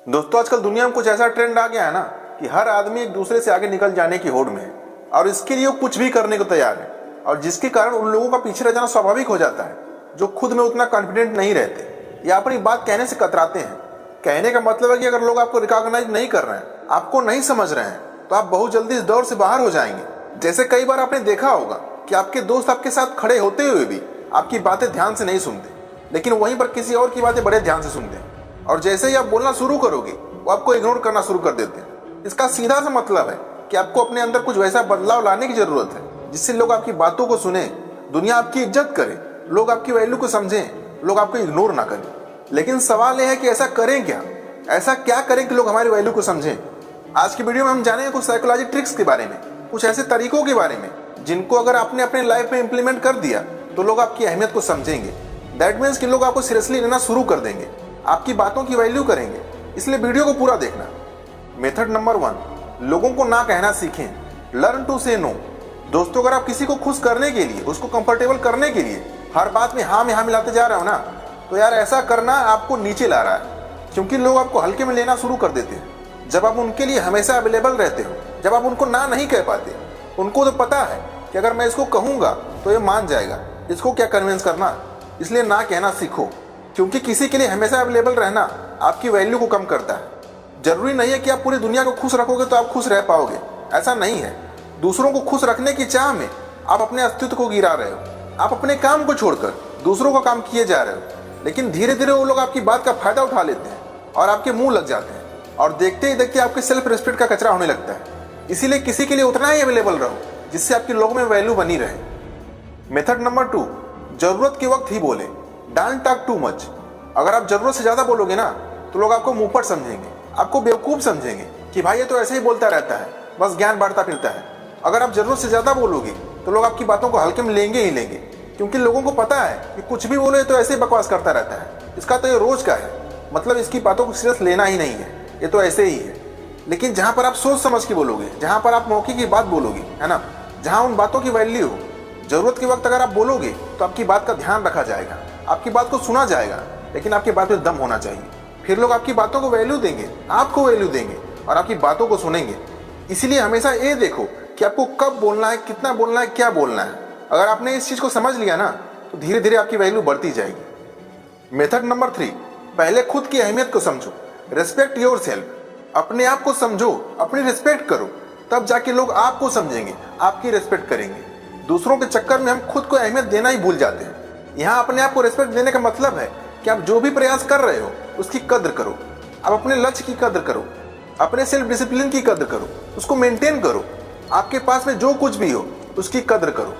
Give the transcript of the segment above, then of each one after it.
दोस्तों, आजकल दुनिया में कुछ ऐसा ट्रेंड आ गया है ना कि हर आदमी एक दूसरे से आगे निकल जाने की होड़ में है और इसके लिए वो कुछ भी करने को तैयार है, और जिसके कारण उन लोगों का पीछे रह जाना स्वाभाविक हो जाता है जो खुद में उतना कॉन्फिडेंट नहीं रहते या अपनी बात कहने से कतराते हैं। कहने का मतलब है कि अगर लोग आपको रिकॉग्नाइज नहीं कर रहे हैं, आपको नहीं समझ रहे हैं, तो आप बहुत जल्दी इस दौर से बाहर हो जाएंगे। जैसे कई बार आपने देखा होगा कि आपके दोस्त आपके साथ खड़े होते हुए भी आपकी बातें ध्यान से नहीं सुनते, लेकिन वहीं पर किसी और की बातें बड़े ध्यान से सुनते हैं, और जैसे ही आप बोलना शुरू करोगे वो आपको इग्नोर करना शुरू कर देते हैं। इसका सीधा सा मतलब है कि आपको अपने अंदर कुछ वैसा बदलाव लाने की जरूरत है जिससे लोग आपकी बातों को सुने, दुनिया आपकी इज्जत करे, लोग आपकी वैल्यू को समझें, लोग आपको इग्नोर ना करें। लेकिन सवाल यह है कि ऐसा करें क्या, ऐसा क्या करें कि लोग हमारी वैल्यू को समझें। आज की वीडियो में हम जानेंगे कुछ साइकोलॉजी ट्रिक्स के बारे में, कुछ ऐसे तरीकों के बारे में जिनको अगर आपने अपने लाइफ में इंप्लीमेंट कर दिया तो लोग आपकी अहमियत को समझेंगे। दैट मीन्स कि लोग आपको सीरियसली लेना शुरू कर देंगे, आपकी बातों की वैल्यू करेंगे। इसलिए वीडियो को पूरा देखना। मेथड नंबर 1, लोगों को ना कहना सीखें। लर्न टू से नो। दोस्तों, अगर आप किसी को खुश करने के लिए, उसको कंफर्टेबल करने के लिए हर बात में हाँ में हाँ मिलाते जा रहे हो ना, तो यार ऐसा करना आपको नीचे ला रहा है, क्योंकि लोग आपको हल्के में लेना शुरू कर देते हैं। जब आप उनके लिए हमेशा अवेलेबल रहते हो, जब आप उनको ना नहीं कह पाते, उनको तो पता है कि अगर मैं इसको कहूँगा तो ये मान जाएगा, इसको क्या कन्विंस करना। इसलिए ना कहना सीखो, क्योंकि किसी के लिए हमेशा अवेलेबल रहना आपकी वैल्यू को कम करता है। जरूरी नहीं है कि आप पूरी दुनिया को खुश रखोगे तो आप खुश रह पाओगे, ऐसा नहीं है। दूसरों को खुश रखने की चाह में आप अपने अस्तित्व को गिरा रहे हो। आप अपने काम को छोड़कर दूसरों का काम किए जा रहे हो, लेकिन धीरे धीरे वो लोग आपकी बात का फायदा उठा लेते हैं और आपके मुंह लग जाते हैं, और देखते ही देखते आपके सेल्फ रिस्पेक्ट का कचरा होने लगता है। इसीलिए किसी के लिए उतना ही अवेलेबल रहो जिससे आपके लोगों में वैल्यू बनी रहे। मेथड नंबर 2, जरूरत के वक्त ही बोले। Don't talk too much. अगर आप जरूरत से ज्यादा बोलोगे ना तो लोग आपको मुंह पर समझेंगे, आपको बेवकूफ समझेंगे कि भाई ये तो ऐसे ही बोलता रहता है, बस ज्ञान बांटता फिरता है। अगर आप जरूरत से ज्यादा बोलोगे तो लोग आपकी बातों को हल्के में लेंगे ही लेंगे, क्योंकि लोगों को पता है कि कुछ भी बोले तो ऐसे ही बकवास करता रहता है, इसका तो ये रोज का है, मतलब इसकी बातों को सीरियस लेना ही नहीं है, ये तो ऐसे ही है। लेकिन जहां पर आप सोच समझ के बोलोगे, जहां पर आप मौके की बात बोलोगे, है ना, जहां उन बातों की वैल्यू हो, जरूरत के वक्त अगर आप बोलोगे तो आपकी बात का ध्यान रखा जाएगा, आपकी बात को सुना जाएगा, लेकिन आपकी बात में दम होना चाहिए। फिर लोग आपकी बातों को वैल्यू देंगे, आपको वैल्यू देंगे और आपकी बातों को सुनेंगे। इसीलिए हमेशा ये देखो कि आपको कब बोलना है, कितना बोलना है, क्या बोलना है। अगर आपने इस चीज को समझ लिया ना तो धीरे धीरे आपकी वैल्यू बढ़ती जाएगी। मेथड नंबर 3, पहले खुद की अहमियत को समझो। Respect your self. अपने आप को समझो, अपनी रिस्पेक्ट करो, तब जाके लोग आपको समझेंगे, आपकी रिस्पेक्ट करेंगे। दूसरों के चक्कर में हम खुद को अहमियत देना ही भूल जाते हैं। यहाँ अपने आप को रिस्पेक्ट देने का मतलब है कि आप जो भी प्रयास कर रहे हो उसकी कद्र करो, आप अपने लक्ष्य की कद्र करो, अपने सेल्फ डिसिप्लिन की कद्र करो, उसको मेंटेन करो। आपके पास में जो कुछ भी हो उसकी कद्र करो।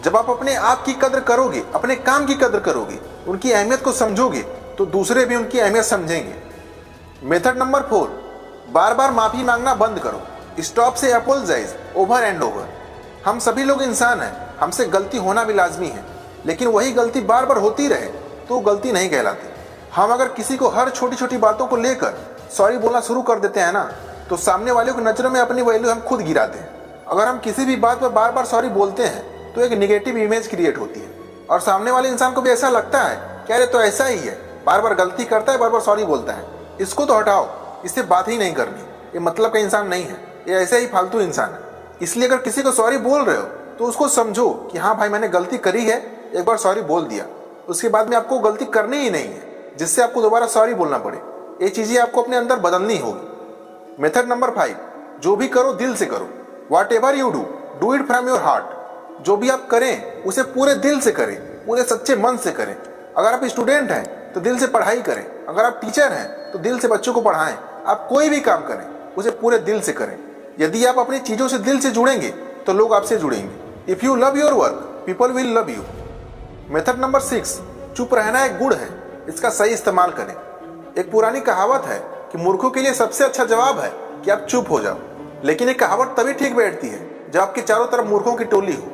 जब आप अपने आप की कद्र करोगे, अपने काम की कद्र करोगे, उनकी अहमियत को समझोगे, तो दूसरे भी उनकी अहमियत समझेंगे। मेथड नंबर 4, बार बार माफी मांगना बंद करो। स्टॉप से अपोलोजाइज ओवर एंड ओवर। हम सभी लोग इंसान हैं, हमसे गलती होना भी लाजमी है, लेकिन वही गलती बार बार होती रहे तो गलती नहीं कहलाती। हम अगर किसी को हर छोटी छोटी बातों को लेकर सॉरी बोलना शुरू कर देते हैं ना, तो सामने वाले की नजरों में अपनी वैल्यू हम खुद गिराते हैं। अगर हम किसी भी बात पर बार बार सॉरी बोलते हैं तो एक निगेटिव इमेज क्रिएट होती है, और सामने वाले इंसान को भी ऐसा लगता है कि अरे तो ऐसा ही है, बार बार गलती करता है, बार बार सॉरी बोलता है, इसको तो हटाओ, इससे बात ही नहीं करनी, ये मतलब का इंसान नहीं है, ये ऐसे ही फालतू इंसान है। इसलिए अगर किसी को सॉरी बोल रहे हो तो उसको समझो कि हाँ भाई मैंने गलती करी है, एक बार सॉरी बोल दिया, उसके बाद में आपको गलती करनी ही नहीं है जिससे आपको दोबारा सॉरी बोलना पड़े। ये चीजें आपको अपने अंदर बदलनी होगी। मेथड नंबर 5, जो भी करो दिल से करो। What ever you do it from your heart. जो भी आप करें उसे पूरे दिल से करें, पूरे सच्चे मन से करें। अगर आप स्टूडेंट हैं तो दिल से पढ़ाई करें, अगर आप टीचर हैं तो दिल से बच्चों को पढ़ाएं। आप कोई भी काम करें उसे पूरे दिल से करें। यदि आप अपनी चीजों से दिल से जुड़ेंगे तो लोग आपसे जुड़ेंगे। If you love your work, people will love you. Method number 6, चुप रहना एक गुण है, इसका सही इस्तेमाल करें। एक पुरानी कहावत है कि मूर्खों के लिए सबसे अच्छा जवाब है कि आप चुप हो जाओ, लेकिन एक कहावत तभी ठीक बैठती है जब आपके चारों तरफ मूर्खों की टोली हो,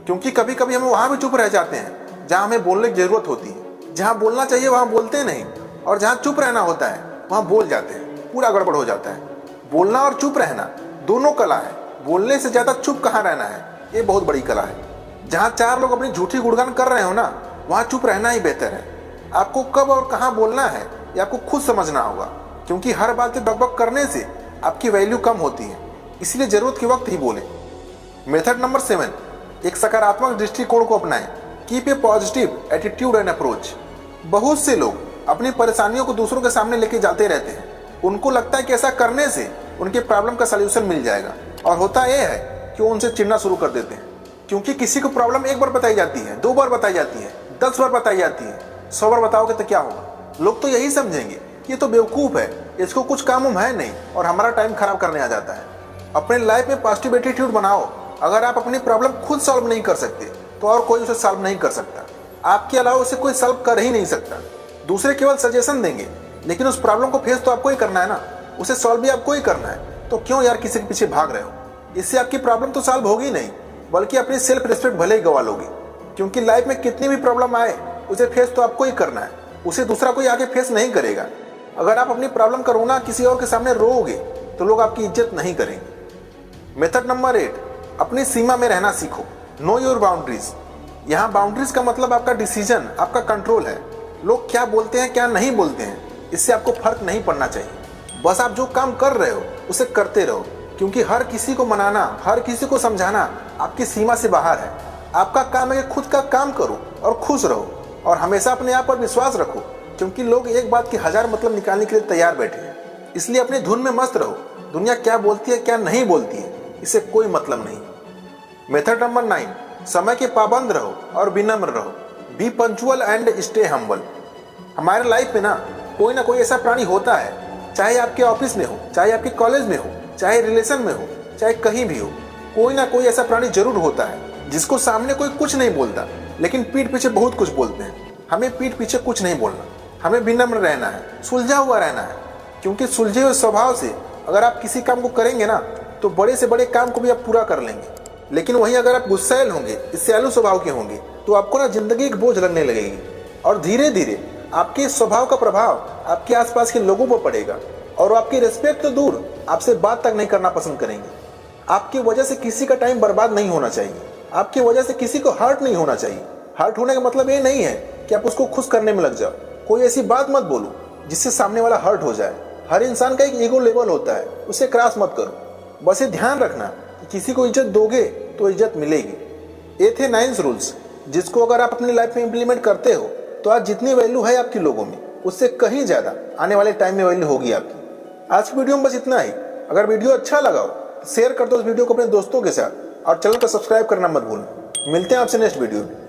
क्योंकि कभी कभी हम वहां भी चुप रह जाते हैं जहां हमें बोलने की जरूरत होती है। जहां बोलना चाहिए वहां बोलते नहीं, और जहां चुप रहना होता है वहां बोल जाते हैं, पूरा गड़बड़ हो जाता है। बोलना और चुप रहना दोनों कला है, बोलने से ज्यादा चुप कहाँ रहना है, ये बहुत बड़ी कला है। जहां 4 लोग अपनी झूठी गुणगान कर रहे हो ना, वहां चुप रहना ही बेहतर है। आपको कब और कहां बोलना है ये आपको खुद समझना होगा। क्योंकि हर बात पे बकबक करने से आपकी वैल्यू कम होती है, इसलिए जरूरत के वक्त ही बोलें। मेथड नंबर 7, एक सकारात्मक दृष्टिकोण को अपनाएं। Keep a positive attitude and approach. बहुत से लोग अपनी परेशानियों को दूसरों के सामने लेके जाते रहते हैं। उनको लगता है कि ऐसा करने से उनके प्रॉब्लम का सलूशन मिल जाएगा, और होता यह है कि वो उनसे चिढ़ना शुरू कर देते हैं। क्योंकि किसी को प्रॉब्लम एक बार बताई जाती है, 2 बार बताई जाती है, 10 बार बताई जाती है, 100 बार बताओगे तो क्या होगा? लोग तो यही समझेंगे कि ये तो बेवकूफ़ है, इसको कुछ काम है नहीं, और हमारा टाइम खराब करने आ जाता है। अपने लाइफ में पॉजिटिव एटीट्यूड बनाओ। अगर आप अपनी प्रॉब्लम खुद सॉल्व नहीं कर सकते तो और कोई उसे सॉल्व नहीं कर सकता। आपके अलावा उसे कोई सॉल्व कर ही नहीं सकता। दूसरे केवल सजेशन देंगे, लेकिन उस प्रॉब्लम को फेस तो आपको ही करना है ना, उसे सॉल्व भी आपको ही करना है। तो क्यों यार किसी के पीछे भाग रहे हो? इससे आपकी प्रॉब्लम तो सॉल्व होगी नहीं, बल्कि अपनी सेल्फ रिस्पेक्ट भले ही गवा लोगे। क्योंकि लाइफ में कितनी भी प्रॉब्लम आए उसे फेस तो आपको ही करना है, उसे दूसरा कोई आगे फेस नहीं करेगा। अगर आप अपनी प्रॉब्लम का रोना किसी और के सामने रोओगे तो लोग आपकी इज्जत नहीं करेंगे। मेथड नंबर 8, अपनी सीमा में रहना सीखो। Know your boundaries. यहाँ बाउंड्रीज का मतलब आपका डिसीजन, आपका कंट्रोल है। लोग क्या बोलते हैं क्या नहीं बोलते हैं, इससे आपको फर्क नहीं पड़ना चाहिए। बस आप जो काम कर रहे हो उसे करते रहो, क्योंकि हर किसी को मनाना, हर किसी को समझाना आपकी सीमा से बाहर है। आपका काम है कि खुद का काम करो और खुश रहो, और हमेशा अपने आप पर विश्वास रखो, क्योंकि लोग एक बात की 1000 मतलब निकालने के लिए तैयार बैठे हैं। इसलिए अपनी धुन में मस्त रहो। दुनिया क्या बोलती है क्या नहीं बोलती है, इससे कोई मतलब नहीं। मेथड नंबर 9, समय के पाबंद रहो और विनम्र रहो। B punctual and stay humble. हमारे लाइफ में ना कोई ऐसा प्राणी होता है, चाहे आपके ऑफिस में हो, चाहे आपके कॉलेज में हो, चाहे रिलेशन में हो, चाहे कहीं भी हो, कोई ना कोई ऐसा प्राणी जरूर होता है जिसको सामने कोई कुछ नहीं बोलता, लेकिन पीठ पीछे बहुत कुछ बोलते हैं। हमें पीठ पीछे कुछ नहीं बोलना, हमें विनम्र रहना है, सुलझा हुआ रहना है। क्योंकि सुलझे हुए स्वभाव से अगर आप किसी काम को करेंगे ना, तो बड़े से बड़े काम को भी आप पूरा कर लेंगे। लेकिन वहीं अगर आप गुस्सैल होंगे, ईर्ष्यालु स्वभाव के होंगे, तो आपको ना जिंदगी एक बोझ लगने लगेगी, और धीरे धीरे आपके स्वभाव का प्रभाव आपके आसपास के लोगों पर पड़ेगा, और आपकी रिस्पेक्ट तो दूर, आपसे बात तक नहीं करना पसंद करेंगे। आपकी वजह से किसी का टाइम बर्बाद नहीं होना चाहिए, आपकी वजह से किसी को हर्ट नहीं होना चाहिए। हर्ट होने का मतलब ये नहीं है कि आप उसको खुश करने में लग जाओ। कोई ऐसी बात मत बोलो जिससे सामने वाला हर्ट हो जाए। हर इंसान का एक ईगो लेवल होता है, उसे क्रॉस मत करो। बस ये ध्यान रखना कि किसी को इज्जत दोगे तो इज्जत मिलेगी। ये थे 9 रूल्स, जिसको अगर आप अपनी लाइफ में इंप्लीमेंट करते हो तो आज जितनी वैल्यू है आपकी लोगों में, उससे कहीं ज़्यादा आने वाले टाइम में वैल्यू होगी आपकी। आज की वीडियो में बस इतना ही। अगर वीडियो अच्छा लगा हो तो शेयर कर दो इस वीडियो को अपने दोस्तों के साथ, और चैनल को सब्सक्राइब करना मत भूलना। मिलते हैं आपसे नेक्स्ट वीडियो में।